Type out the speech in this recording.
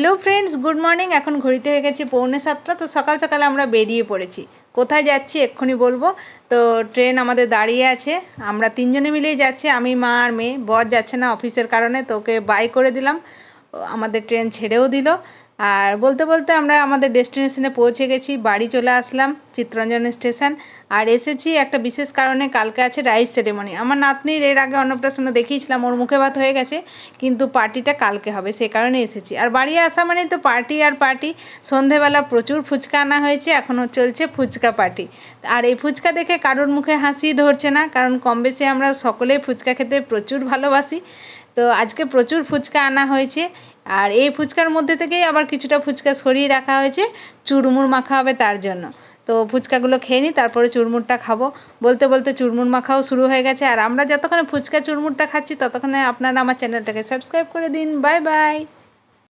Hello friends, good morning. এখন ঘড়িতে হয়ে গেছে 6:45। তো সকাল সকালে আমরা বেরিয়ে পড়েছি। কোথায় যাচ্ছি এক্ষুনি বলবো। তো ট্রেন আমাদের দাঁড়িয়ে আছে, আমরা তিনজনে মিলেই যাচ্ছি, আমি, মা আর মেয়ে। বর যাচ্ছে না অফিসের কারণে, তো ওকে বাই করে দিলাম। আমাদের ট্রেন ছেড়েও দিল। আর বলতে বলতে আমরা আমাদের ডেস্টিনেশনে পৌঁছে গেছি, বাড়ি চলে আসলাম চিত্তরঞ্জন স্টেশন। আর এসেছি একটা বিশেষ কারণে, কালকে আছে রাইস সেরেমনি। আমার নাতনির এর আগে অন্নপ্রাশন দেখিয়েছিলাম, ওর মুখে ভাত হয়ে গেছে, কিন্তু পার্টিটা কালকে হবে, সে কারণে এসেছি। আর বাড়ি আসা মানে তো পার্টি আর পার্টি। সন্ধেবেলা প্রচুর ফুচকা আনা হয়েছে, এখনও চলছে ফুচকা পার্টি। আর এই ফুচকা দেখে কারোর মুখে হাসি ধরছে না, কারণ কম বেশি আমরা সকলেই ফুচকা খেতে প্রচুর ভালোবাসি। তো আজকে প্রচুর ফুচকা আনা হয়েছে। আর এই ফুচকার মধ্যে থেকেই আবার কিছুটা ফুচকা সরিয়ে রাখা হয়েছে, চুরমুর মাখা হবে তার জন্য। তো ফুচকাগুলো খেয়ে নিই, তারপরে চুরমুরটা খাবো। বলতে বলতে চুরমুর মাখাও শুরু হয়ে গেছে। আর আমরা যতক্ষণে ফুচকা চুরমুরটা খাচ্ছি, ততক্ষণে আপনারা আমার চ্যানেলটাকে সাবস্ক্রাইব করে দিন। Bye bye.